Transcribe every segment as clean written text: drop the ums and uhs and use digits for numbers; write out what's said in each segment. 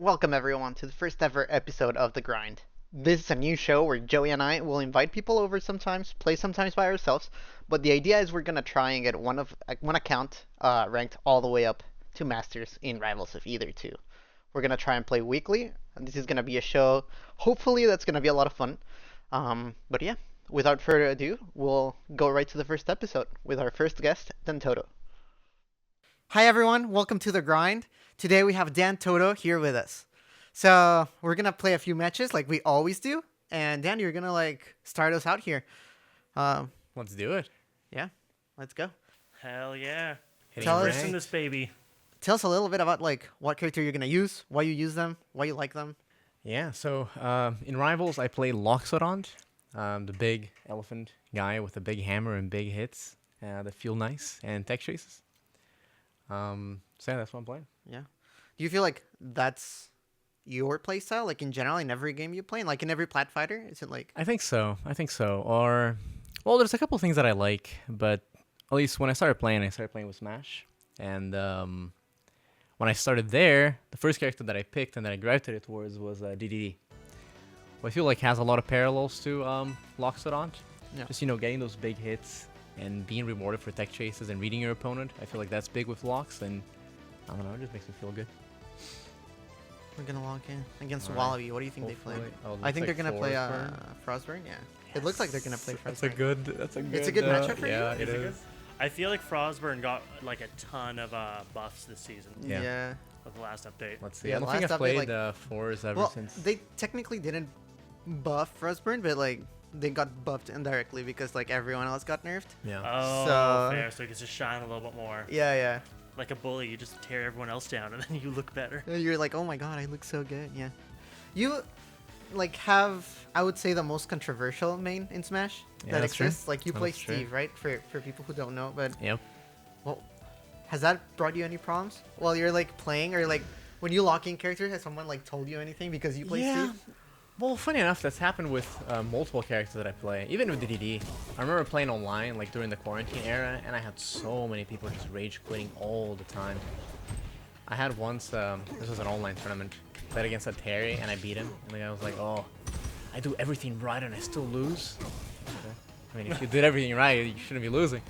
Welcome everyone to the first ever episode of The Grind. This is a new show where Joey and I will invite people over sometimes, play sometimes by ourselves, but the idea is we're gonna try and get one account ranked all the way up to Masters in Rivals of Aether 2. We're gonna try and play weekly, and this is gonna be a show, hopefully that's gonna be a lot of fun. But yeah, without further ado, we'll go right to the first episode with our first guest, Dantotto. Hi everyone, welcome to The Grind. Today we have Dantotto here with us. So we're gonna play a few matches like we always do, and Dan, you're gonna start us out here. Let's do it. Yeah, let's go. Hell yeah. Tell us- Immerse in this baby. Tell us a little bit about what character you're gonna use, why you use them, why you like them. Yeah, so in Rivals, I play Loxodont, the big elephant guy with a big hammer and big hits that feel nice, and tech chases. So yeah, that's what I'm playing. Yeah. Do you feel like that's your playstyle, like in general, in every game you play, and like in every plat fighter? Is it like? I think so. Or, well, there's a couple things that I like, but at least when I started playing with Smash. And when I started there, the first character that I picked and that I gravitated towards was DDD. Who I feel like has a lot of parallels to Loxodont. Yeah. Just, getting those big hits and being rewarded for tech chases and reading your opponent. I feel like that's big with Lox, and I don't know, it just makes me feel good. We're gonna log in against All right. Wallaby. What do you think they play? Oh, I think they're looks gonna like play Frostburn. Frostburn. Yeah. It looks like they're gonna play Frostburn. That's a good. It's a good matchup for you? Yeah, it Is it is. good? I feel like Frostburn got like a ton of buffs this season Yeah. Yeah. with the last update. Let's see. Yeah, I don't last think I've update, played fours ever Well, since. they technically didn't buff Frostburn, but they got buffed indirectly because everyone else got nerfed. Yeah. Oh, So- fair. So it gets to shine a little bit more. Yeah, yeah. Like a bully, you just tear everyone else down and then you look better. You're like, oh my god, I look so good. Yeah. You have, I would say, the most controversial main in Smash Yeah, that that's true. exists. Like you play That's true. Steve, right? For people who don't know, but Yep. well, has that brought you any problems while you're playing, or when you lock in characters? Has someone told you anything because you play Yeah. Steve? Well, funny enough, that's happened with multiple characters that I play, even with DDD. I remember playing online during the quarantine era, and I had so many people just rage quitting all the time. I had once, this was an online tournament, played against a Terry, and I beat him, and the guy was like, "Oh, I do everything right and I still lose." Okay. I mean, if you did everything right, you shouldn't be losing.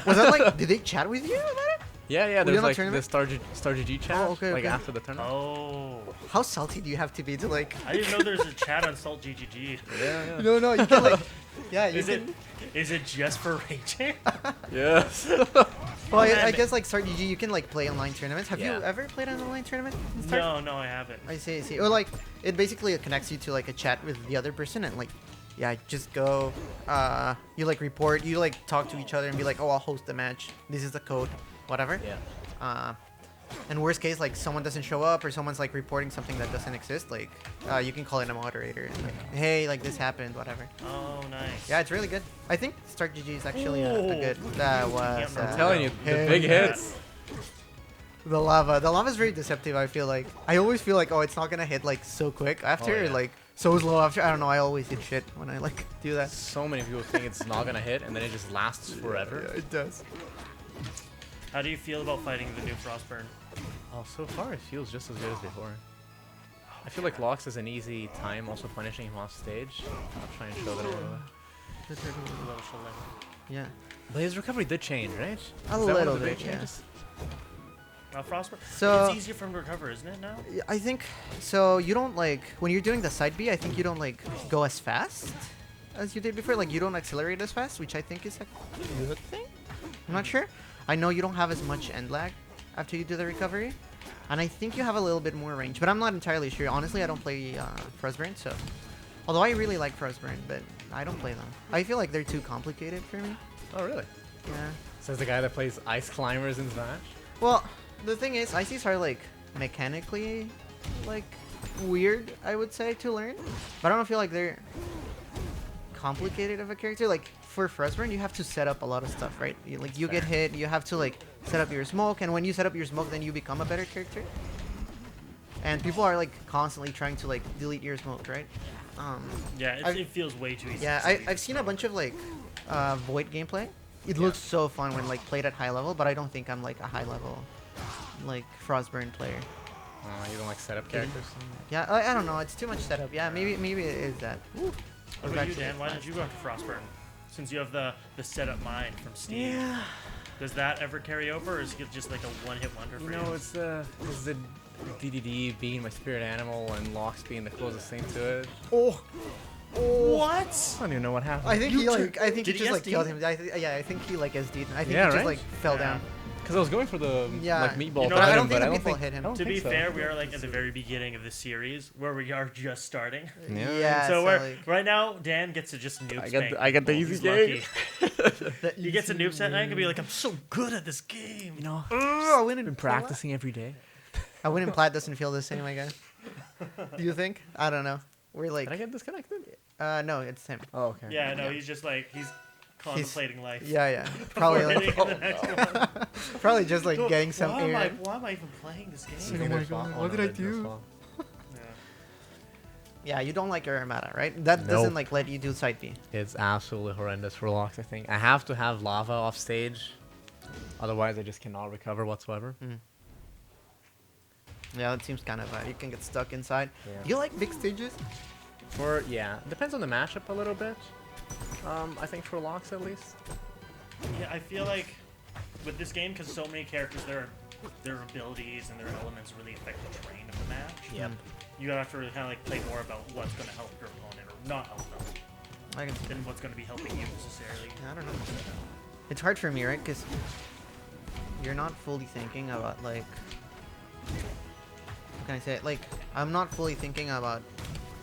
Was that did they chat with you about it? Yeah, Were you there's on a the tournament? Star GG chat, okay, okay. after the tournament. Oh. How salty do you have to be to I didn't know there's a chat on Salt GGG. Yeah, No, you can yeah, you Is can. is it just for raging? Yes. Well, I Man, guess Start GG, you can play online tournaments. Have Yeah. you ever played an online tournament? in Start? No, I haven't. I see, I see. Or it basically connects you to a chat with the other person, and yeah, just go. You report. You talk to each other and be like, oh, I'll host the match. This is the code, whatever. Yeah. And worst case, someone doesn't show up or someone's reporting something that doesn't exist. You can call in a moderator and hey, this happened, whatever. Oh, nice. Yeah, it's really good. I think Start GG is actually a good. That was. I'm I'm telling you, the Hey. big hits. The lava. The lava is very deceptive. I feel I always feel oh, it's not gonna hit so quick after Oh, yeah. so slow after. I don't know. I always hit shit when I do that. So many people think it's not gonna hit, and then it just lasts forever. Yeah, it does. How do you feel about fighting the new Frostburn? Oh, so far it feels just as good as before. I feel like Lox is an easy time, also punishing him off stage. I'll try and show that a little bit. Yeah, But his recovery did change, right? a Is that one of little the big bit. Yeah. changes? Frostburn? So- it's easier for him to recover, isn't it now? I think so. You don't when you're doing the side B. I think you don't go as fast as you did before. You don't accelerate as fast, which I think is a good thing. I'm not sure. I know you don't have as much end lag after you do the recovery, and I think you have a little bit more range, but I'm not entirely sure. Honestly, I don't play Frostburn, so although I really like Frostburn, but I don't play them. I feel they're too complicated for me. Oh, really? Yeah. Says the guy that plays Ice Climbers in Smash. Well, the thing is, ICs are mechanically weird, I would say, to learn, but I don't feel they're complicated of a character. For Frostburn, you have to set up a lot of stuff, right? You get hit, you have to set up your smoke, and when you set up your smoke, then you become a better character. And people are constantly trying to delete your smoke, right? Yeah, I've- it feels way too easy. Yeah, to see. I've seen a bunch of Void gameplay. It looks so fun when played at high level, but I don't think I'm a high level Frostburn player. You don't like setup characters? Yeah, I don't know. It's too much setup. Yeah, maybe it is that. Ooh. What about you, Dan? Why did you go after Frostburn? Since you have the setup mind from Steam. Yeah. Does that ever carry over, or is it just like a one-hit wonder for You you? know, it's the DDD being my spirit animal and Locks being the closest thing to it. Oh. What? I don't even know what happened. I think he like. I think Did he he just like SD? killed him. Yeah, I think he like SD'd. I think Yeah, he just right? like fell Yeah. down. Because I was going for the Yeah. like meatball You know, to I hit don't him, think but the I meatball don't hit him. I don't To be think so. fair, we are like at the very beginning of the series where we are just starting. Yeah. So we're like, right now. Dan gets to just noob spank I get the people. easy He's game. lucky. He gets a noob set and I can be like, I'm so good at this game. You know, I win in been plat. practicing every day. I win in plat doesn't feel the same, I guess. Do you think? I don't know. We're like, Did I get disconnected? no, it's him. Oh, okay. Yeah, no, he's just like he's contemplating life. Yeah. Probably like, Hitting the next one. probably just like Go, getting some why am I air. even playing this game? Oh my God, what did I do? Yeah. Yeah, you don't like your Armada, right? That doesn't Nope. like let you do side B. It's absolutely horrendous for Locks, I think. I have to have lava off stage. Otherwise, I just cannot recover whatsoever. Yeah, it seems kind of you can get stuck inside. Yeah. Do you like big stages? Yeah, depends on the matchup a little bit. I think for Locks at least. Yeah, I feel like with this game, because so many characters, their abilities and their elements really affect the terrain of the match. Yep. You have to really kind of like play more about what's going to help your opponent or not help them I can. than what's going to be helping you necessarily. I don't know. It's hard for me, right? Because you're not fully thinking about like. How can I say it? Like, I'm not fully thinking about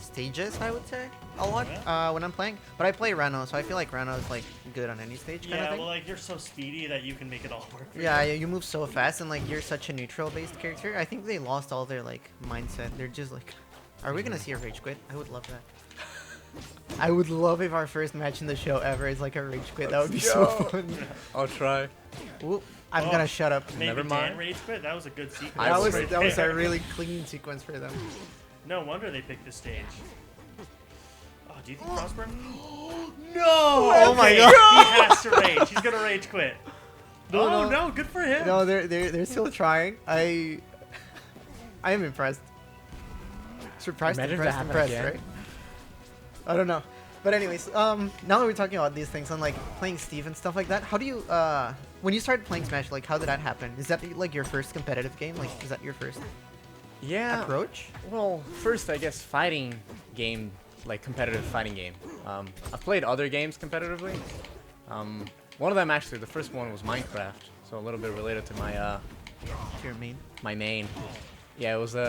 stages, I would say, a lot when I'm playing. But I play Reno, so I feel like Reno is like good on any stage kind of Yeah, thing. well, like you're so speedy that you can make it all work. For Yeah, you. you move so fast, and like you're such a neutral-based character. I think they lost all their like mindset. They're just like, are we gonna see a rage quit? I would love that. I would love if our first match in the show ever is like a rage quit. That would be so fun. I'll try. Whoop, I'm Oh. gonna shut up. Maybe Never mind. Dan rage quit. That was a good sequence. I That was right that was a there. really clean sequence for them. No wonder they picked this stage. Oh, do you think Frostburn? No! Oh my Okay, god! He has to rage. He's gonna rage quit. No, Oh no. no, good for him. No, they're still trying. I am impressed. Surprised, Imagine if impressed, that impressed, happened right? I don't know. But anyways, now that we're talking about these things and like playing Steve and stuff like that, how do you when you started playing Smash, like how did that happen? Is that like your first competitive game? Like is that your first Yeah. approach? Well, first, I guess fighting game, like competitive fighting game. I've played other games competitively. One of them actually, the first one was Minecraft, so a little bit related to my Your main? my main. Yeah, it was sort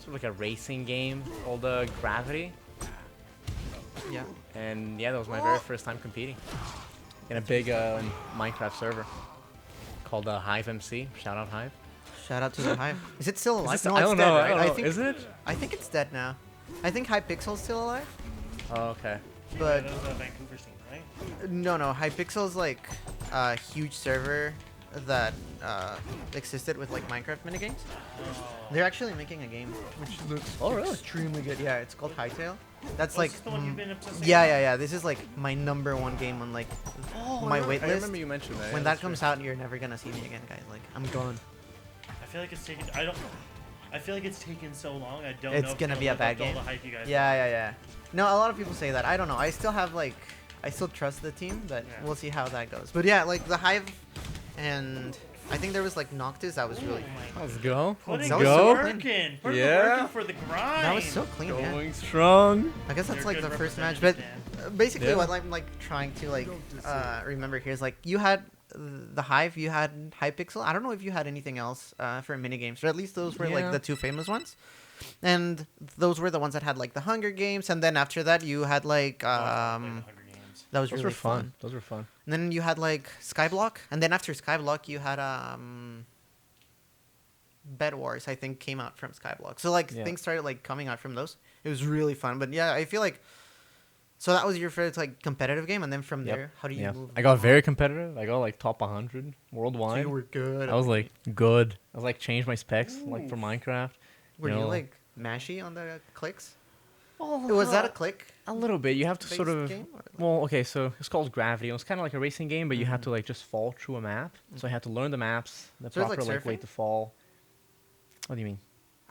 of like a racing game called Gravity, Yeah. and yeah, that was my very first time competing in a big Minecraft server called Hive MC. Shout out Hive. Shout out to the Hive. Is it still alive? Is this- No, I it's don't dead, know. right? I don't know. think Is it? I think it's dead now. I think Hypixel's still alive, Oh, okay. but that was a Vancouver scene, right? no, Hypixel's like a huge server that existed with like Minecraft minigames. They're actually making a game which looks really? extremely good. Yeah, it's called Hytale. That's Oh, like is this the one you've been obsessing yeah. This is like my #1 game on like my wait I list. remember you mentioned that. When yeah, that comes out, you're never gonna see me again, guys. Like I'm gone. I feel like it's taken. I feel like it's taken so long. I don't know. It's if gonna it'll be a live bad up to all game. the hype you guys Yeah. No, a lot of people say that. I don't know. I still have like, I still trust the team, but Yeah. we'll see how that goes. But yeah, like the Hive, and I think there was like Noctis. That was Oh really. my Let's go. Putting That the was so work clean. in. Putting the Yeah. work in for the grind. That was so clean. Yeah. Going strong. I guess that's You're like good the first match, but representative, basically Yeah. what I'm like trying to like remember here is like you had the Hive, you had Hypixel. I don't know if you had anything else for minigames, but at least those were like Yeah. the two famous ones. And those were the ones that had like the Hunger Games, and then after that you had like Dan. Hunger Games. that was Those really were fun. Those were fun. And then you had like Skyblock, and then after Skyblock you had Bed Wars. I think came out from Skyblock. So like Yeah. things started like coming out from those. It was really fun. But yeah, I feel like so that was your first like competitive game, and then from Yep. there, how do you Yeah. move? I got very competitive. I got like top 100 So worldwide. you were good. I was like good. I was like changed my specs like for Minecraft. were you know, like mashy on the clicks? Oh, Was that a click? a little bit? You have to based sort of. game, or, like- Well, okay, so it's called Gravity. It was kind of like a racing game, but you had to like just fall through a map. So I had to learn the maps, the So it's like proper like way surfing? to fall. What do you mean?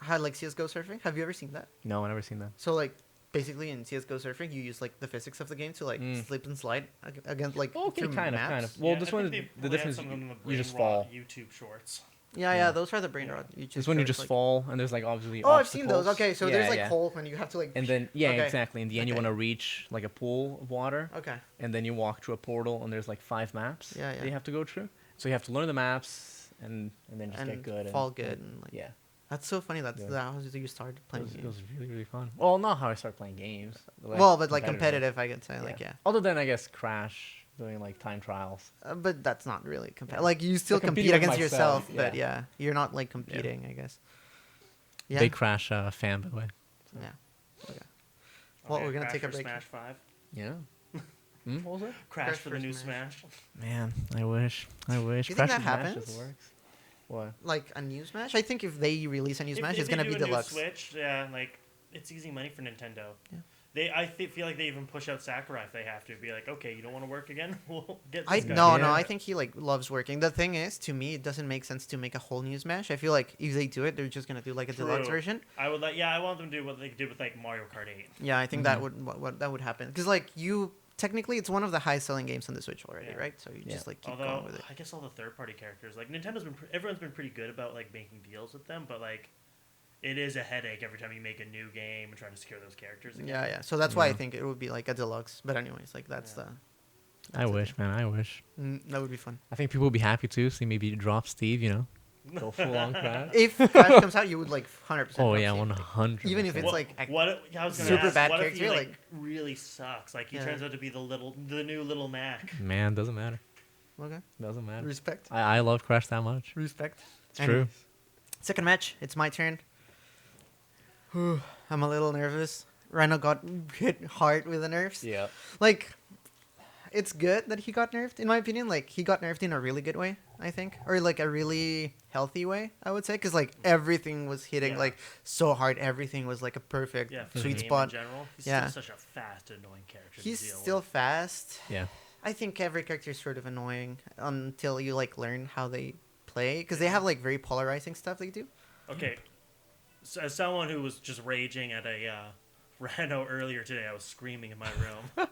had like CS:GO surfing. Have you ever seen that? No, I never seen that. So like basically in CS:GO surfing, you use like the physics of the game to like slip and slide against like Okay, through kind maps. of. Well, Yeah, this I one, think the they had difference, some in the you just Brain Rot fall. YouTube shorts. Yeah, Yeah. those are the brain rot. You This one you search, just like- fall, and there's like obviously. Oh, I've seen those. obstacles. Okay, so Yeah, there's like yeah. holes and you have to like. And then yeah, Okay. exactly. In the end, you Okay. want to reach like a pool of water, Okay. and then you walk through a portal, and there's like 5 maps Yeah, that yeah. you have to go through. So you have to learn the maps, and then just And get good. fall and, good and like. Yeah. That's so funny. That's Yeah. that how you started It playing was, games. really, really fun. Well, not how I started playing games. Well, but like competitive, I could say. Like yeah. Other than I guess Crash doing like time trials. But that's not really competitive. Yeah. Like you still Like, compete competing with against myself, yourself, but yeah. yeah, you're not like competing. I guess. Yeah. Big Crash fan, by the way. Yeah. Okay. Well, we're gonna Crash take a for break. Smash 5. Yeah. What was it? Crash for the for new Smash. Smash. Man, I wish. I wish. You Crash think that and Smash just happens? works. What? Like a new Smash. I think if they release a new Smash, If it's they gonna do be a new deluxe. Switch, yeah, like it's easy money for Nintendo. Yeah. Feel like they even push out Sakurai if they have to. Be like, okay, you don't want to work again? We'll get I this guy. no, Yeah. I think he like loves working. The thing is, to me, it doesn't make sense to make a whole new Smash. I feel like if they do it, they're just gonna do like a deluxe True. version. I would like, yeah, I want them to do what they did with like Mario Kart 8. Yeah, I think that would what that would happen because like you technically it's one of the highest selling games on the Switch already, Yeah. right? So you Yeah. just like keep Although going with it. I guess all the third-party characters, like Nintendo's been, everyone's been pretty good about like making deals with them, but like it is a headache every time you make a new game and trying to secure those characters again. Yeah, yeah. So that's why I Yeah. think it would be like a deluxe. But anyways, like that's Yeah. the. I wish, man. I wish. That would be fun. I think people would be happy too. See, maybe drop Steve. You know, go full on Crash. If Crash comes out, you would like 100%. Oh drop yeah, Steve. 100. Even if it's What, like I was gonna super ask, bad what if he character, like like- really sucks? Like he Yeah. turns out to be the new little Mac. Man, doesn't matter. okay. Doesn't matter. Respect. I love Crash that much. Respect. It's true. Second match. It's my turn. Whew, I'm a little nervous. Rhino got hit hard with the nerfs. Yeah. Like, it's good that he got nerfed, in my opinion. Like, he got nerfed in a really good way, I think. Or, like, a really healthy way, I would say. Because, like, everything was hitting, Yeah. like, so hard. Everything was, like, a perfect Yeah, for the sweet game spot. in general. He's Yeah. still such a fast, annoying character. He's to deal still with. fast. Yeah. I think every character is sort of annoying until you, like, learn how they play. Because they have, like, very polarizing stuff they do. Okay, so as someone who was just raging at a Rhino earlier today, I was screaming in my room.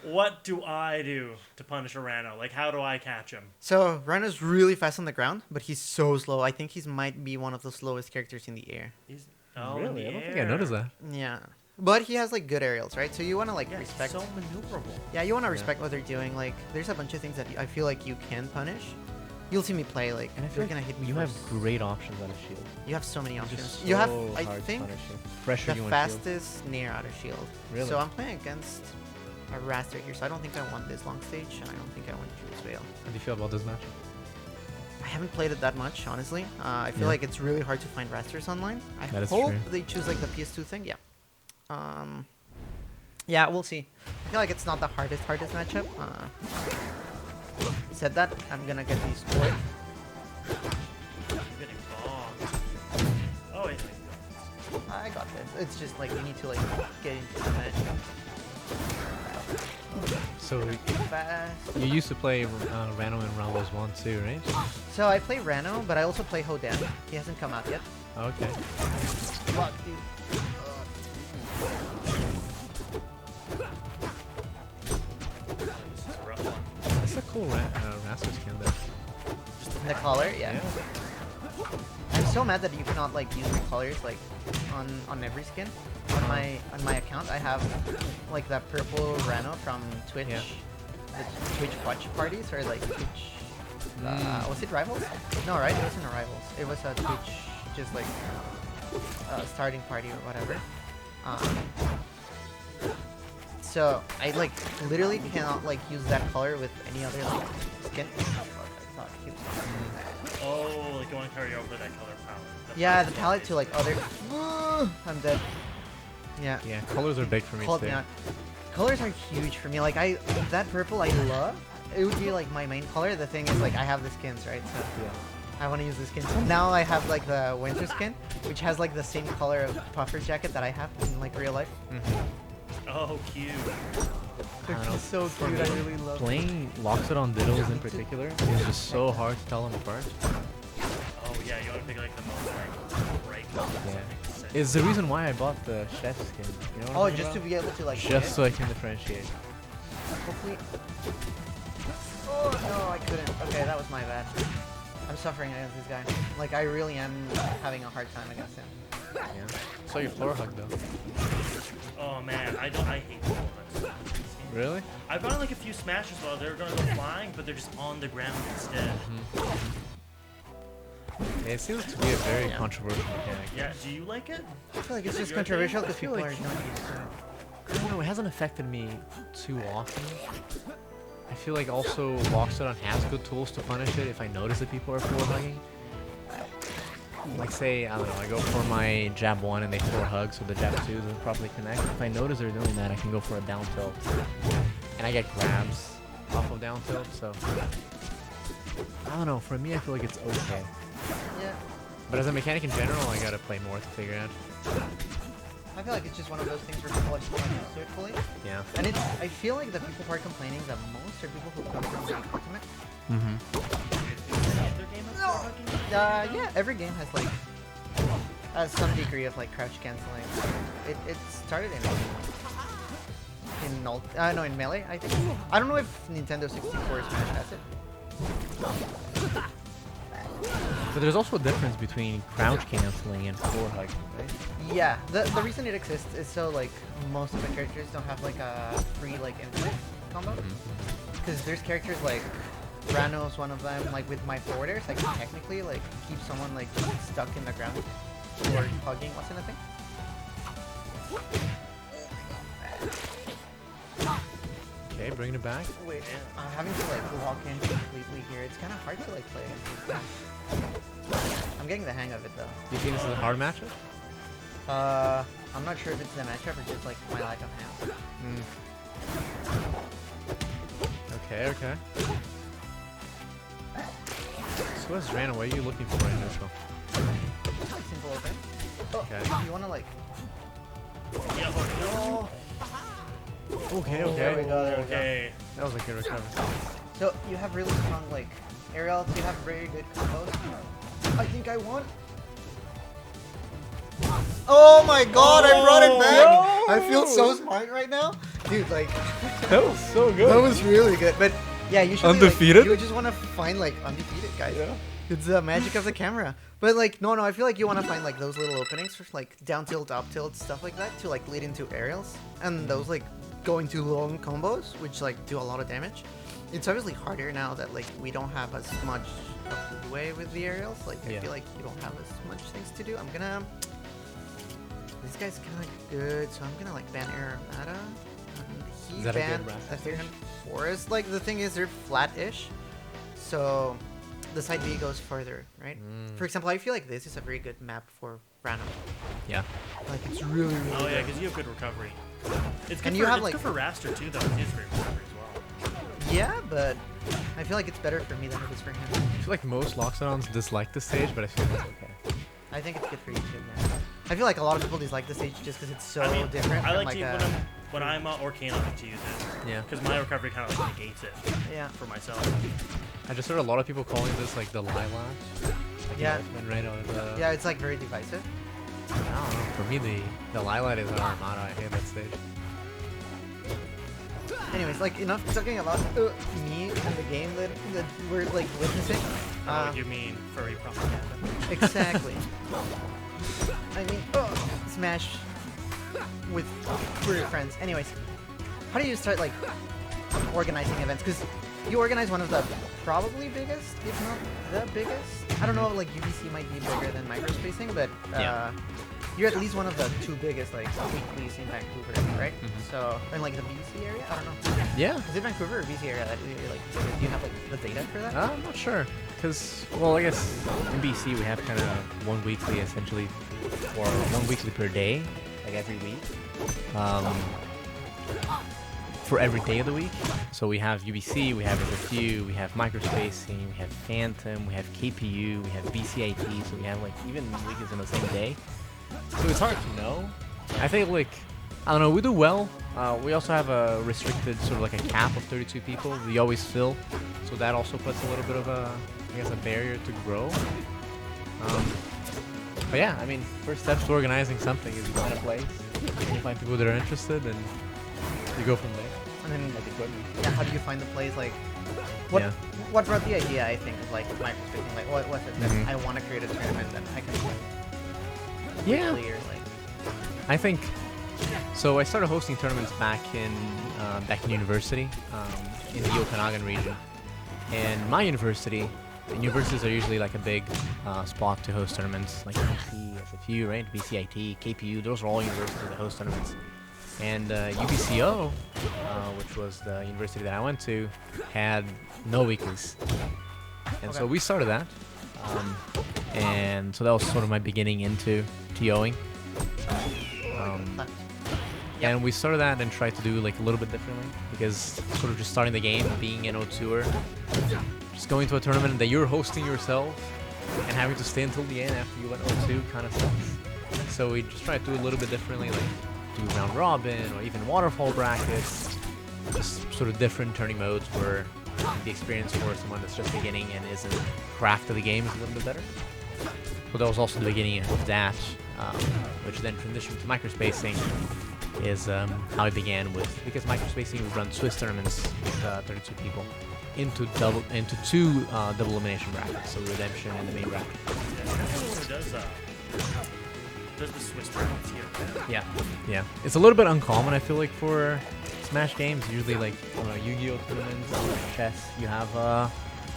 What do I do to punish a Rhino? Like, how do I catch him? So, Rhino's really fast on the ground, but he's so slow. I think he might be one of the slowest characters in the air. He's Really? in I the don't think I noticed air. that. Yeah. But he has, like, good aerials, right? So you want to, like, Yeah, respect... he's so maneuverable. Yeah, you want to respect what they're doing. Like, there's a bunch of things that I feel like you can punish. You'll see me play, like, And I you're feel going to hit me you first. have great options on a shield. You have so many It's options. just You have, so I hard to think, punish you. Pressure the you on shield. fastest nair out of shield. Really? So I'm playing against a Raster here, so I don't think I want this long stage, and I don't think I want Jules Veil. How do you feel about this match? I haven't played it that much, honestly. I feel Yeah. like it's really hard to find Rasters online. I That is hope true. they choose like the PS2 thing. Yeah. Yeah, we'll see. I feel like it's not the hardest matchup. Said that, I'm gonna get these four. I'm getting bombed. Oh, wait. I got this. It's just like you need to like get into the match. So Fast. you used to play Rano in Rambos 1 too, right? So I play Rano, but I also play Hodan. He hasn't come out yet. Okay. Fuck, dude. This is a rough one. That's a cool Raster skin there. The color, yeah. I'm so mad that you cannot like use the colors like on every skin. On my account, I have like that purple Rano from Twitch, Yeah. the Twitch watch parties or like Twitch. Was it Rivals? No, right? It wasn't a Rivals. It was a Twitch, just like starting party or whatever. So I like literally cannot like use that color with any other like skin. Oh, like you want to carry over that color palette. Yeah, the palette to like other. I'm dead. Yeah. Yeah, colors are big for me Called too. me out. Colors are huge for me. Like that purple I love. It would be like my main color. The thing is like I have the skins, right? So Yeah. I want to use the skins. Now I have like the winter skin, which has like the same color of puffer jacket that I have in like real life. Oh, cute. They're I don't know, just so for cute. I me, really love. Playing Loxodon Diddles in particular is just so hard to tell them apart. Oh, yeah, you want to pick like the most like Yeah. It's the reason why I bought the chef skin. You know what Oh, I'm talking just to about? be able to like. Just hit? so I can differentiate. Hopefully. Oh no, I couldn't. Okay, that was my bad. I'm suffering against this guy. Like I really am having a hard time against him. Yeah. Saw your floor hug though. Oh man, I hate floor hugs. Really? I've gotten like a few smashes while they're gonna go flying, but they're just on the ground instead. Yeah, it seems to be a very controversial mechanic. Yeah, do you like it? I feel like it's Is it just your controversial thing? because people like- are not used to it. I don't know, it hasn't affected me too often. I feel like also Lockstone has good tools to punish it if I notice that people are floor hugging. Like say, I don't know, I go for my jab 1 and they floor hug so the jab 2 doesn't properly connect. If I notice they're doing that, I can go for a down tilt. And I get grabs off of down tilt, so... I don't know, for me I feel like it's okay. Yeah. But as a mechanic in general, I gotta play more to figure out. I feel like it's just one of those things where people are just not used to it fully. Yeah. And it's, I feel like the people who are complaining the most are people who come from the Ultimate. Mm-hmm. Other game of floor hugging? Yeah, every game has like, has some degree of like crouch canceling. It started in Melee, I think. I don't know if Nintendo 64 Smash has it. But there's also a difference between crouch canceling and floor hugging, right? Yeah, the reason it exists is so like most of the characters don't have like a free like infinite combo. Because there's characters like Rano's one of them, like with my forwarders, I can technically like keep someone like just stuck in the ground or hugging wasn't a thing. Okay, bring it back. Wait, I'm having to like walk in completely here. It's kind of hard to like play against these guys. I'm getting the hang of it though. Do you think this is a hard matchup? I'm not sure if it's the matchup or just like my lack of hands. Okay, okay. So what's Rana? What are you looking for in this one? Simple open. Oh, Okay. you wanna like? Yeah, oh, Okay, There we okay. go. There we go. okay. That was a good recovery. So you have really strong like aerials. You have very good combos. I think I won. Oh my god! I brought it back. I feel so smart right now, dude. Like That was so good. that was really good. But yeah, usually Undefeated? Like, you just want to find like undefeated guys. Yeah. It's the magic of the camera. But like no, I feel like you want to find like those little openings for like down tilt, up tilt, stuff like that to like lead into aerials, and those like go into long combos, which like do a lot of damage. It's obviously harder now that like we don't have as much of leeway with the aerials. Like I Yeah. feel like you don't have as much things to do. I'm gonna. This guy's kind of good, so I'm gonna like ban Aramata. He Is that a good banned Raptor Ethereum Forest. Like the thing is, they're flat-ish, so the side B goes further, right? For example, I feel like this is a very good map for Rano. Yeah. Like it's really, really. Oh yeah, good. because you have good recovery. It's good And for, you have, it's like- good for Raster too, though. It's great recovery as well. Yeah, but I feel like it's better for me than it is for him. I feel like most Loxodons dislike this stage, but I feel it's okay. I think it's good for you too, man. I feel like a lot of people dislike the stage just because it's so I mean, different. I from, like to when I'm Orcane, I like to use it Yeah. because my recovery kind of like negates it Yeah. for myself. I just heard a lot of people calling this like the Lilac. Like Yeah. And right on the... Yeah, it's like very divisive. I don't know. For me, the Lilac is our Armada. I hate that stage. Anyways, like enough talking about me and the game that we're like witnessing. Oh, you mean furry propaganda? Exactly. I mean, Smash with your friends. Anyways, how do you start like organizing events? Because you organize one of the probably biggest, if not the biggest. I don't know, like UBC might be bigger than Microspacing, but Yeah. you're at least one of the two biggest like weeklies in Vancouver, right? So, in like the BC area, I don't know. Yeah. Is it Vancouver or BC area that you're like? Do you have like the data for that? I'm not sure. Because, well, I guess in BC we have kind of one weekly essentially, or one weekly per day, like every week. For every day of the week. So we have UBC, we have FFU, we have Microspacing, we have Phantom, we have KPU, we have BCIT, so we have like even weekends on the same day. So it's hard to know. I think like, I don't know, we do well. We also have a restricted sort of like a cap of 32 people. We always fill. So that also puts a little bit of a, I guess, a barrier to grow. But yeah, I mean, first steps to organizing something is you find a place, you find people that are interested, and you go from there. And then, Like equipment. yeah, how do you find the place? Like, what Yeah. what brought the idea? I think of like microspacing. Like, what was it that Mhm. I want to create a tournament that I can Yeah. weekly or like. I think so. I started hosting tournaments back in university in the Okanagan region, and my university. And universities are usually like a big spot to host tournaments, like BC, SFU, right? BCIT, KPU. Those are all universities that host tournaments. And UBCO, which was the university that I went to, had no weeklies, and so Okay. we started that. And so that was sort of my beginning into TOing. That- And we started that and tried to do like a little bit differently because sort of just starting the game, being an O2er, just going to a tournament that you're hosting yourself and having to stay until the end after you went O2 kind of sucks. So we just tried to do a little bit differently, like do round robin or even waterfall brackets, just sort of different turning modes where the experience for someone that's just beginning and isn't craft of the game is a little bit better. So that was also the beginning of that, which then transitioned to microspacing. Is how I began with, because microspacing would run Swiss tournaments with 32 people into two double elimination brackets, so redemption and the main bracket. Yeah, everyone who does the Swiss tournaments here. Yeah. It's a little bit uncommon, I feel like, for Smash games. Usually, like Yu-Gi-Oh tournaments, chess. You have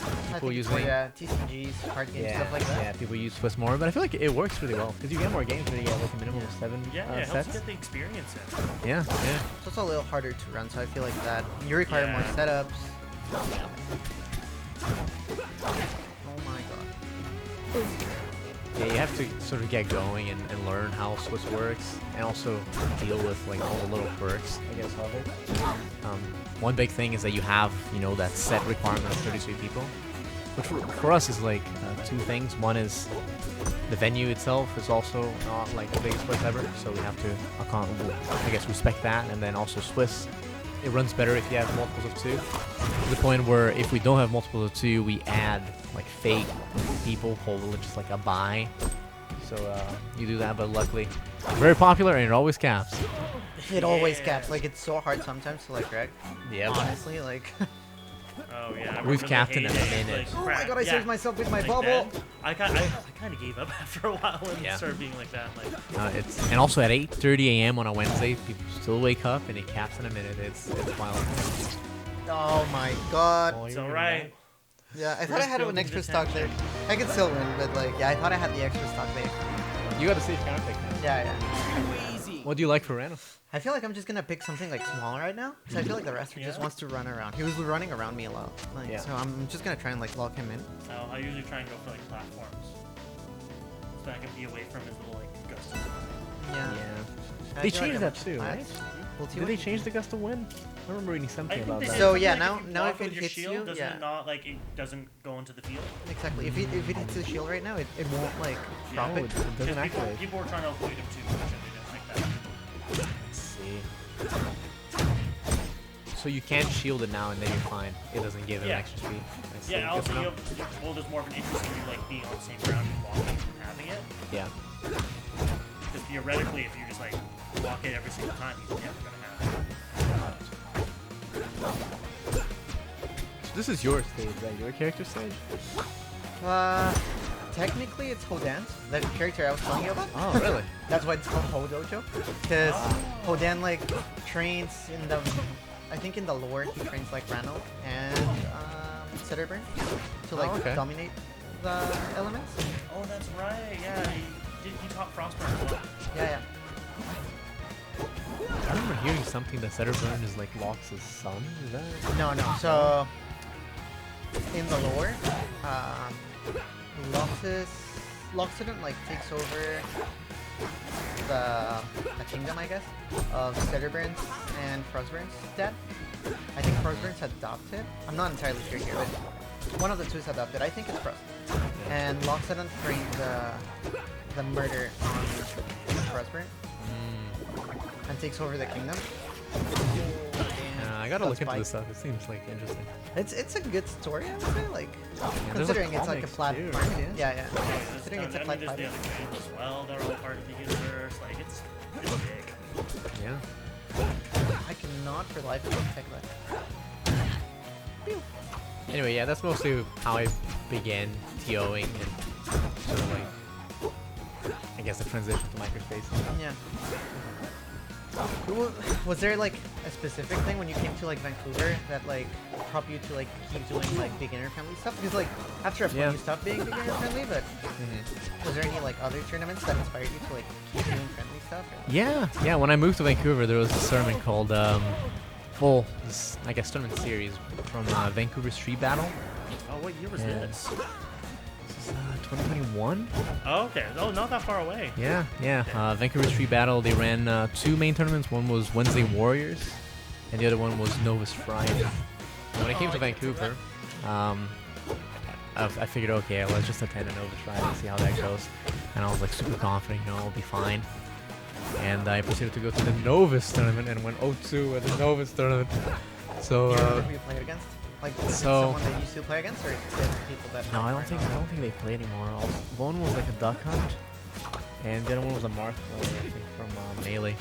I people think using for, TCGs, card games, stuff like that. Yeah, people use Swiss more, but I feel like it works really well because you get more games when you get like a minimum of 7 Yeah, it helps sets. you get the experience in. Yeah. It's also a little harder to run, so I feel like that you require more Yeah. setups. Oh my god. Yeah, you have to sort of get going and learn how Swiss works, and also deal with like all the little quirks, I guess, of it. One big thing is that you have, that set requirement of 33 people, which for us is like two things. One is the venue itself is also not like the biggest Swiss ever, so we have to, I guess, respect that. And then also Swiss, it runs better if you have multiples of 2. To the point where if we don't have multiples of 2, we add like fake people, hold just like a buy. So you do that, but luckily, very popular and it always caps. It always Yeah. caps. Like, it's so hard sometimes to like wreck. Yeah. Honestly, like. Oh yeah, I We've remember the capped in a heydays, minute. like, Oh my crap, god, I yeah, saved myself with my like bubble! that. I kind of gave up after a while when Yeah. it started being like that. Like, And also at 8:30 a.m. on a Wednesday, people still wake up and it caps in a minute. It's wild. Oh my god. Oh, it's you all remember right. Yeah, I thought I Risk had an building extra the stock there. tension. I could still win, but like, yeah, I thought I had the extra stock there. that? You got a safe counter pick now. Yeah. What do you like for random? I feel like I'm just gonna pick something like small right now, because I feel like the rest just Yeah. wants to run around. He was running around me a lot, like, Yeah. so I'm just gonna try and like lock him in. So I usually try and go for like platforms, so I can be away from his little like ghost. Yeah. I They feel like changed I'm- that too, I- right? We'll see Did what they he- change the gust of wind? I remember reading I something think about they that. did So, something yeah, like now- if you now block if it with your hits shield, you, doesn't yeah. it not like it doesn't go into the field? Exactly. If it hits the shield right now, it won't like drop Oh, it. it Because doesn't activate. people were trying to avoid him too much, and they didn't like that. Let's see. So you can shield it now and then you're fine. It doesn't give him Yeah. extra speed. I see. Yeah, Good also to you know. have, well, there's more of an interest in you like being on the same ground and walking and having it. Yeah. Because theoretically, if you just like walk it every single time, he's never gonna have it. So this is your stage, right? Your character stage? Technically it's Hodan, the character I was telling you about. Oh, really? That's why it's called Hodojo, because Hodan like trains in the, I think in the lore he trains like Rano and Sitterburn to like okay. dominate the elements. Oh, that's right. Yeah, he taught Frostburn as well. Yeah. I remember hearing something that Setterburn is like Lox's son. Is that? No. So in the lore, Loxodon like takes over the kingdom, I guess, of Sitterburn's and Frostburn's dad. I think Frostburn's adopted. I'm not entirely sure here, but one of the two is adopted. I think it's Frost. And Loxodon trained the murder on Frostburn and takes over the kingdom. I I gotta look into spike. this stuff. It seems like interesting. It's a good story, I would say. Like there's, like, considering it's like a comics, flat. too. Yeah, yeah. There's, Considering it's a I flat mean, there's the fight. other games as well. They're all part of the universe. Like it's big. Yeah. I cannot for the life of me take that. Anyway, yeah, that's mostly how I began TOing and sort of like, I guess, the transition to microspacing. Yeah. Was there like a specific thing when you came to like Vancouver that like prompted you to like keep doing like beginner friendly stuff? Because like after a point Yeah. you stopped being beginner friendly, but was there any like other tournaments that inspired you to like keep doing friendly stuff? Or? Yeah. When I moved to Vancouver, there was this tournament called, this, I guess, tournament series from Vancouver Street Battle. Oh, what year was Yeah. this? This is 2021? Oh, okay. Oh, not that far away. Yeah. Vancouver Street Battle, they ran 2 main tournaments. One was Wednesday Warriors, and the other one was Novus Friday. And when I came to Vancouver, I figured, okay, let's just attend a Novus Friday and see how that goes. And I was like super confident, I'll be fine. And I proceeded to go to the Novus tournament and went 0-2 at the Novus tournament. So, Do you remember who you played against? Like was it so- someone that you used to play against, or people that? no, I don't think they play anymore. One was like a duck hunt, and the other one was a mark player, I think, from Melee.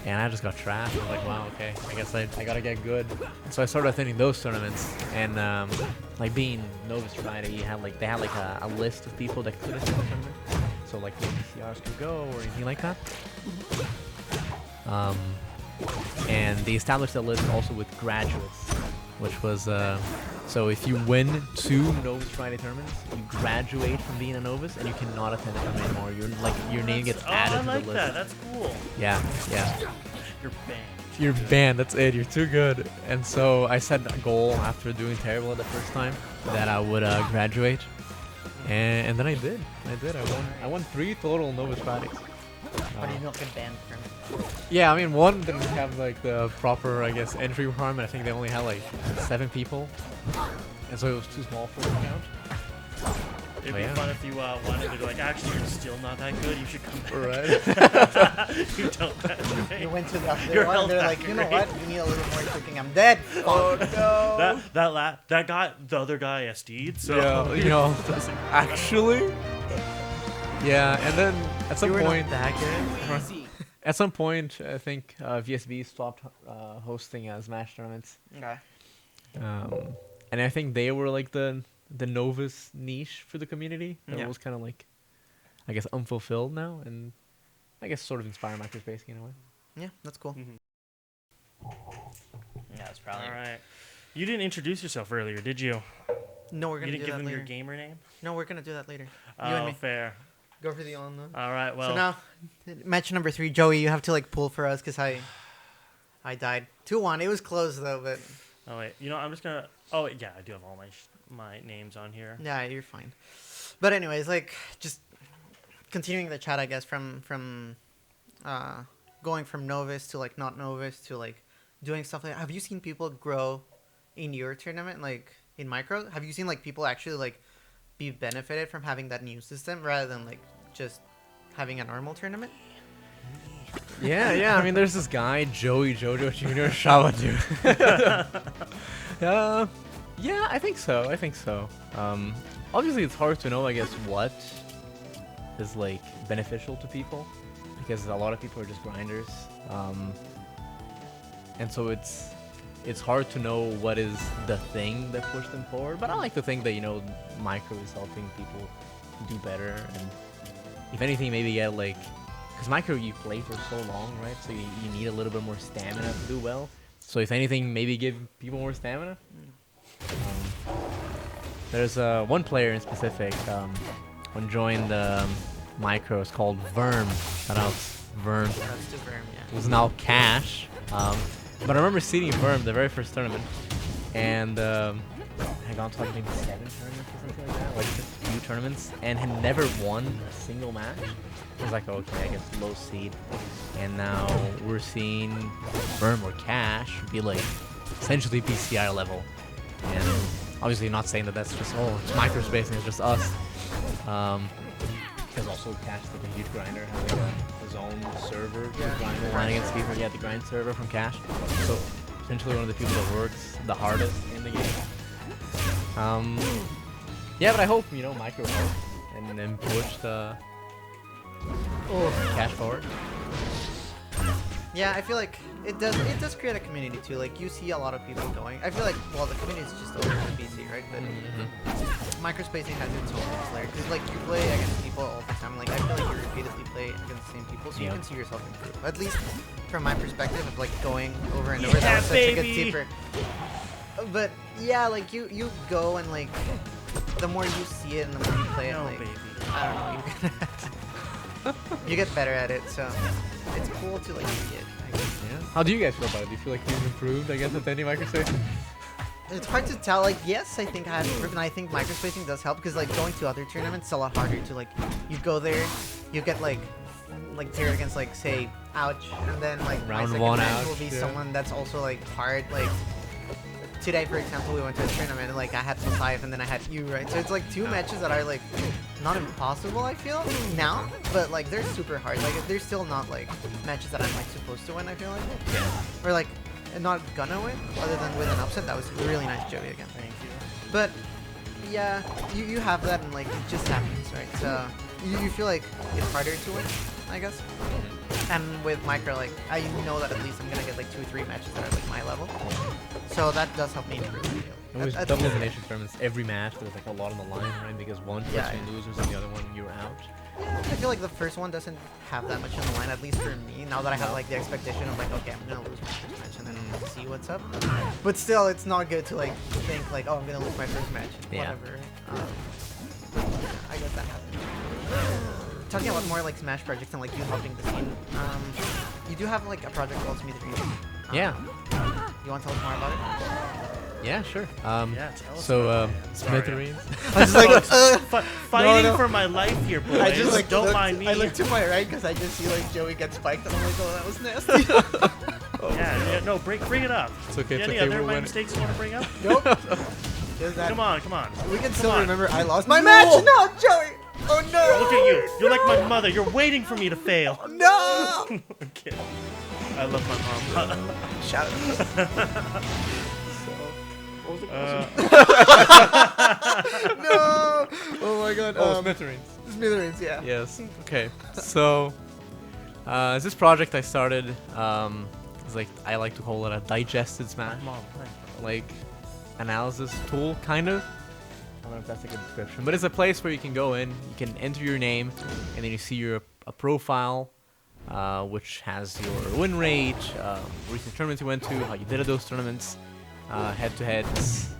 And I just got trashed. I was like, wow, okay, I guess I gotta get good. And so I started attending those tournaments, and like being Novus Friday, they had like a list of people that could attend the tournament. So like the PCRs could go or anything like that. And they established that list also with graduates, which was so if you win 2 Novus Friday tournaments, you graduate from being a Novus and you cannot attend the tournament anymore. Your name gets added I to like the that. list. That's cool. Yeah. You're banned. You're banned. That's it. You're too good. And so I set a goal after doing terrible the first time that I would graduate, and then I did. I won 3 total Novus Fridays. But you don't get banned from it. Yeah, I mean, one didn't have like the proper, I guess, entry requirement. I think they only had like 7 people, and so it was too small for the account. It'd Oh, be yeah. fun if you wanted to go like, actually, you're still not that good. You should come back. Right. You don't graduate. You went to the other Your one, and they're health like, you know factor what? You need a little more cooking. I'm dead. Oh no. That guy, the other guy SD'd. So Yeah, actually. Yeah, and then at some You were not point, that good. at some point, I think VSB stopped hosting Smash tournaments. Okay. And I think they were like the Novus niche for the community. That Yeah. was kind of like, I guess, unfulfilled now, and I guess sort of inspire microspacing in a way. Yeah, that's cool. Mhm. Yeah, that's probably. All right. You didn't introduce yourself earlier, did you? No, we're You gonna didn't do give that them later. your gamer name. No, we're gonna do that later. Oh, You and me. fair. Go for the on. All right. Well, So now, match number 3, Joey. You have to like pull for us because I died 2-1. It was close though, but oh wait. I'm just gonna. Oh yeah, I do have all my names on here. yeah, you're fine. But anyways, like just continuing the chat, I guess from going from novice to like not novice to like doing stuff like. Have you seen people grow in your tournament, like in micro? Have you seen like people actually like be benefited from having that new system rather than like just having a normal tournament? Yeah. I mean, there's this guy, Joey Jojo Jr. Shawadu. Yeah, I think so. Obviously, it's hard to know, I guess, what is like beneficial to people, because a lot of people are just grinders, and so it's hard to know what is the thing that pushed them forward. But I like to think that micro is helping people do better, and if anything, maybe get like, because micro you play for so long, right? So you need a little bit more stamina to do well. So if anything, maybe give people more stamina. There's one player in specific when joined micros called Verm. Shout out Verm. That's too firm, yeah. Who's now Cash. But I remember seeing Verm the very first tournament, and I had gone to like maybe 7 tournaments or something like that, like just a few tournaments, and had never won a single match. It was like, okay, I guess low seed. And now we're seeing Verm or Cash be like essentially PCI level. And obviously not saying that that's just, it's microspacing, it's just us. Because also Cash is like a huge grinder, has like his own server to grind line against people. Yeah, the grind server from Cash. So potentially one of the people that works the hardest in the game. Yeah, but I hope, you know, Micro help and then push the cash forward. Yeah, I feel like it does create a community too. Like you see a lot of people going. I feel like well the community is just over the PC, right? But microspacing has its own layer because like you play against people all the time. Like I feel like you repeatedly play against the same people, so you can see yourself improve. At least from my perspective of like going over and over. That was such a good secret. But yeah, like you go and like the more you see it and the more you play it, like I don't know, you get better at it. So it's cool to like see it. I guess. Yeah. How do you guys feel about it? Do you feel like you've improved, I guess, at any microspacing? It's hard to tell. Like, yes, I think I have improved, and I think microspacing does help because, like, going to other tournaments is a lot harder to, like, you go there, you get, like paired against, like, say, Ouch, and then, like, my round second one match Ouch, will be yeah. someone that's also, like, hard. Like, today, for example, we went to a tournament, and, like, I had Messiah, and then I had you, right? So it's, like, two matches that are, like, not impossible, I feel, now, but, like, they're super hard. Like, they're still not, like, matches that I'm, like, supposed to win, I feel like. Or, like, not gonna win, other than with an upset. That was really nice, Joey, again. Thank you. But yeah, you have that, and like it just happens, right? So you feel like it's harder to win, I guess. And with micro, like I know that at least I'm gonna get like 2 or 3 matches that are like my level. So that does help me improve. I feel. It was That's double good. elimination tournaments. Every match there was like a lot on the line, right? Because one person loses and the other one you're out. I feel like the first one doesn't have that much on the line, at least for me. Now that I have like the expectation of like, okay, I'm gonna lose my first match and then see what's up. But still, it's not good to like think like, oh, I'm gonna lose my first match. Yeah. Whatever. I guess that happens. Talking about more like Smash projects and like you helping the scene. You do have like a project called Smithereens. Yeah. You want to tell us more about it? Yeah, sure. Yeah, tell us So, about it. Sorry. Smithereens. I was just like, Fighting no. for my life here, boys. I just like don't mind me. I look to my right because I just see like Joey get spiked and I'm like, oh, that was nasty. yeah, no, bring it up. It's okay, it's Any okay, other we're my winning. mistakes you want to bring up? Nope. Just that. Come on. We can still on. remember I lost my match. No, Joey. Oh no. Look at you. You're like my mother. You're waiting for me to fail. No. I'm kidding. I love my mom. Shout out. No. Oh my god. Smithereens. Smithereens, yeah. Yes. Okay. So, this project I started, is like I like to call it a digested Smash, like analysis tool, kind of. I don't know if that's a good description, but it's a place where you can go in, you can enter your name, and then you see your a profile, which has your win rate, recent tournaments you went to, how you did at those tournaments, head-to-heads,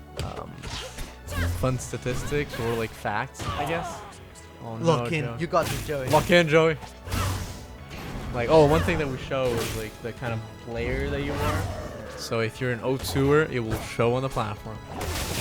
fun statistics or like facts, I guess. Oh, no, Lock in. Joe. You got this, Joey. Lock in, Joey. Like, oh, one thing that we show is like the kind of player that you are. So if you're an O2er, it will show on the platform.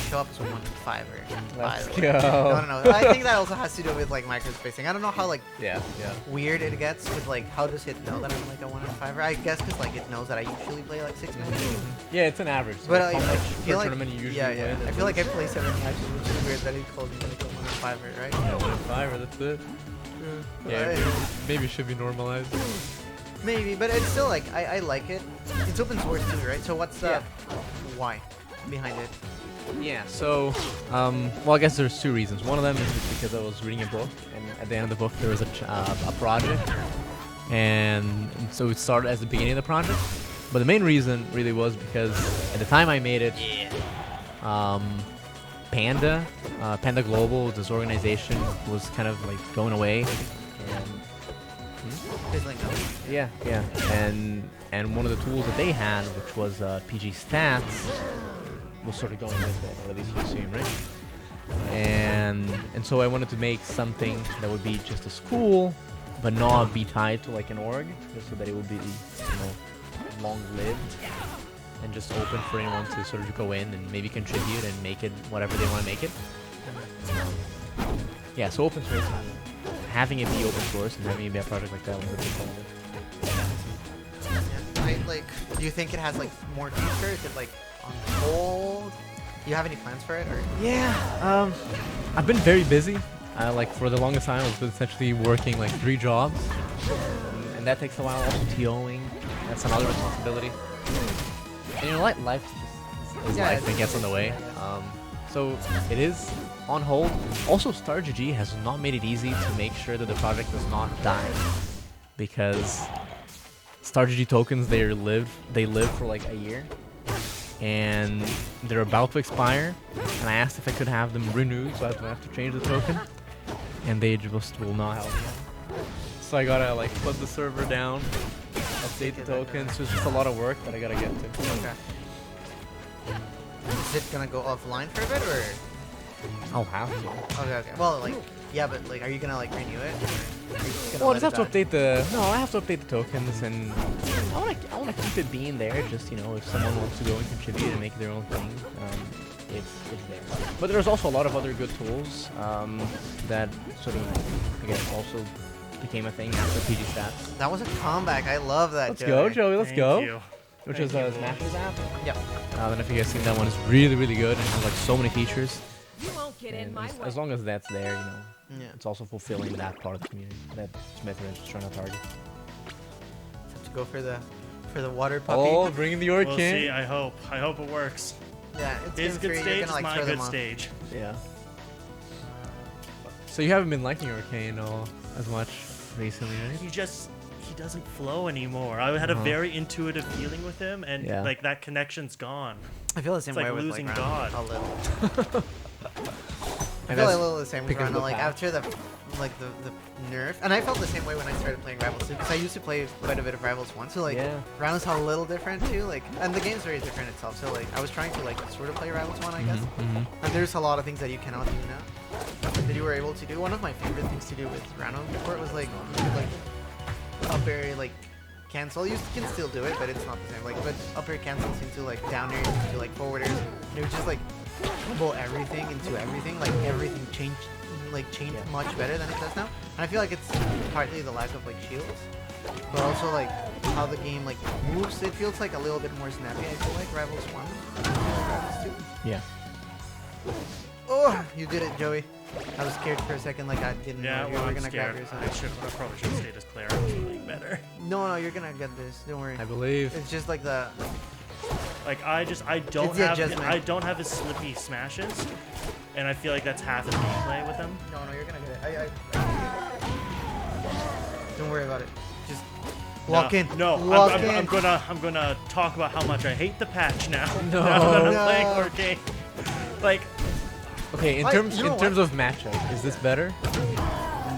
Show up to 1-5er. Let's by the way. go. No. I think that also has to do with like microspacing. I don't know how like Yeah. weird it gets with like how does it know that I'm like a 1-5er? I guess because like it knows that I usually play like 6 matches. Yeah, it's an average. So But like, I how much feel per like tournament you usually yeah. win. I feel like I play 7 matches, which is weird that it calls me like a 1-5er, right? Yeah, 1-5er, that's it. Yeah, maybe it should be normalized. Maybe, but it's still like I like it. It's open source too, right? So what's the why behind it? Yeah, so, well, I guess there's 2 reasons. One of them is because I was reading a book, and at the end of the book there was a project, and so it started as the beginning of the project. But the main reason really was because at the time I made it, Panda Global, this organization, was kind of like going away. Fizzling out. Yeah, and one of the tools that they had, which was PG Stats, was sort of going with it, or at least you assume, right? And so I wanted to make something that would be just as cool, but not be tied to like an org, just so that it would be, long-lived and just open for anyone to sort of go in and maybe contribute and make it whatever they want to make it. Yeah, so open source, having it be open source and having it be a project like that was a big part of it. Yeah. Do you think it has like more future? Is it like on hold? Do you have any plans for it? Or Yeah, I've been very busy. Like for the longest time, I was essentially working like 3 jobs, and that takes a while. Also TOing, that's another responsibility. And you know what? Life is Yeah, life and gets in the way. So it is on hold. Also, StarGG has not made it easy to make sure that the project does not die, because StarGG tokens they live for like a year, and they're about to expire. And I asked if I could have them renewed, so I don't have to change the token, and they just will not help me. So I gotta like put the server down, update the tokens. So it's just a lot of work that I gotta get to. Okay. Is it gonna go offline for a bit, or? I'll have to. Okay, okay. Well, like, yeah, but like, are you gonna like renew it? Or are you just gonna Well, I let just have it to die? update the. No, I have to update the tokens, and I wanna keep it being there. Just if someone wants to go and contribute and make their own thing, it's there. But there's also a lot of other good tools that sort of, I guess, also became a thing after PG Stats. That was a comeback. I love that. Let's go, Joey. Let's Thank go. you. Which Thank is you, boy. Smash's app. Yep. I don't know if you guys seen that one. It's really, really good and has like so many features. You won't get in And my as way. long as that's there, Yeah. it's also fulfilling that part of the community that Smith is trying to target. Have to go for the water puppy. Oh, bringing the Orc We'll in. see. I hope it works. Yeah, it's His game good 3. stage You're is gonna like my throw good them off. stage. Yeah. So you haven't been liking Arcane as much recently, right? He doesn't flow anymore. I had a very intuitive feeling with him, and Yeah. like that connection's gone. I feel the same It's way like with losing like God. Rano, a little. I And feel a that's little the same with because of Rano. the Like patch. after the nerf, and I felt the same way when I started playing Rivals too, because I used to play quite a bit of Rivals 1. So like Yeah. Rano's a little different too. Like, and the game's very different itself. So like I was trying to like sort of play Rivals 1, I guess. Mhm. And there's a lot of things that you cannot do now that you were able to do. One of my favorite things to do with Rano before was like up air like cancel. You can still do it, but it's not the same. Like, but up air cancels into like down airs, into like forwarders. And it would just like combo everything into everything. Like everything changed Yeah. much better than it does now. And I feel like it's partly the lack of like shields, but also like how the game like moves. It feels like a little bit more snappy. I feel like Rivals 1, Rivals 2. Yeah. Oh, you did it, Joey. I was scared for a second, like I didn't Yeah, know you well, were I'm gonna grab scared. yourself. I probably should have stayed as Claire. I was playing better. No, you're gonna get this. Don't worry. I believe. It's just like the. Like I don't It's the have adjustment. I don't have his slippy smashes, and I feel like that's half his gameplay with him. No, you're gonna get it. Don't worry about it. Just walk in. No, Walk in. I'm gonna talk about how much I hate the patch now. No. Now that I'm No. playing Arcane. Like, Okay, in I- terms you know in terms of matchup, is this better?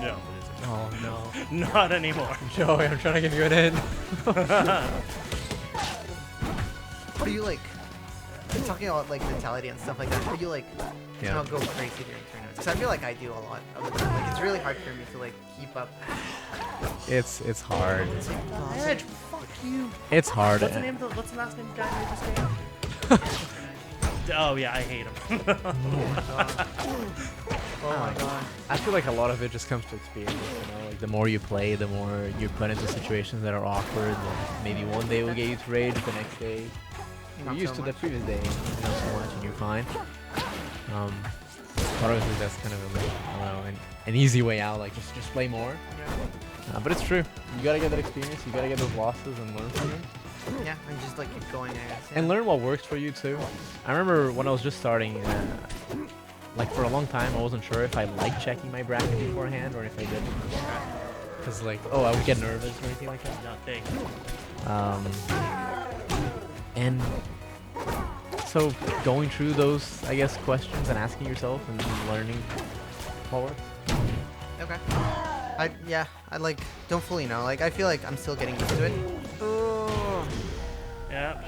no, Oh no. not anymore. Joey, I'm trying to give you an in. What do you like? Talking about like mentality and stuff like that. How do you like? Yeah. You know, go crazy during tournaments? Because I feel like I do a lot of the time. Like it's really hard for me to like keep up. It's hard. It's like, Edge, fuck you. It's hard. What's the last name of the guy who made this game? Oh yeah, I hate him. oh my god. I feel like a lot of it just comes to experience, Like the more you play, the more you put into situations that are awkward. And maybe one day will get you to rage, the next day you're Not used so to the much. previous day, not so much, and you're fine. But obviously that's kind of I don't know, an easy way out. Like just play more. But it's true. You gotta get that experience. You gotta get those losses and learn from them. Yeah, and just like keep going, I guess. Yeah. And learn what works for you too. I remember when I was just starting, like for a long time, I wasn't sure if I liked checking my bracket beforehand or if I didn't. Cause like, oh, I would get nervous or anything like that. Nothing. And so going through those, I guess, questions and asking yourself and learning what works. Okay. I like don't fully know. Like I feel like I'm still getting used to it. Oh, Yeah.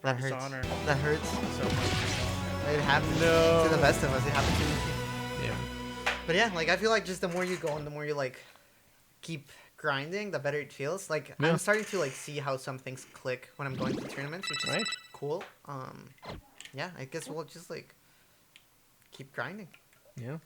that hurts. Dishonor. That hurts. So much. It happens No. to the best of us. It happens to me. Yeah. But yeah, like I feel like just the more you go and the more you like keep grinding, the better it feels. Like Yeah. I'm starting to like see how some things click when I'm going to tournaments, which is Right. cool. Yeah, I guess we'll just like keep grinding. Yeah.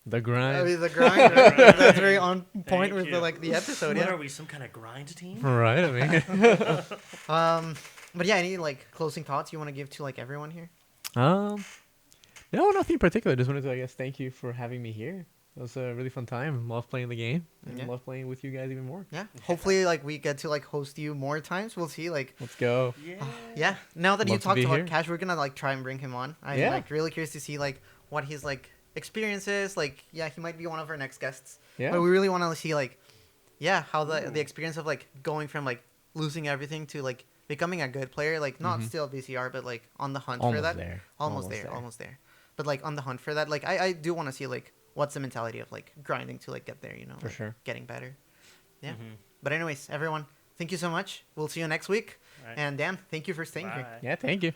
The grind. I mean, the grind. Right? That's very on point Thank with you. the like the episode. What Yeah. are we, some kind of grind team? Right. I mean. But yeah, any like closing thoughts you want to give to like everyone here? No, nothing in particular. Just wanted to, I guess, thank you for having me here. It was a really fun time. Love playing the game, and Yeah. love playing with you guys even more. Yeah. Hopefully, like we get to like host you more times. We'll see. Like, Let's go. Yeah. yeah. Now that you Love to talked be about here. Cash, we're gonna like try and bring him on. I'm Yeah. like really curious to see like what his like experiences. Like, yeah, he might be one of our next guests. Yeah. But we really want to see like, yeah, how the experience of like going from like losing everything to like becoming a good player. Like not Mhm. still VCR, but like on the hunt for Almost that. there. Almost there. But like on the hunt for that. Like I do want to see like what's the mentality of like grinding to like get there. You know, For like, sure. getting better. Yeah. Mhm. But anyways, everyone, thank you so much. We'll see you next week. Right. And Dan, thank you for staying here. Bye. Yeah. Thank you.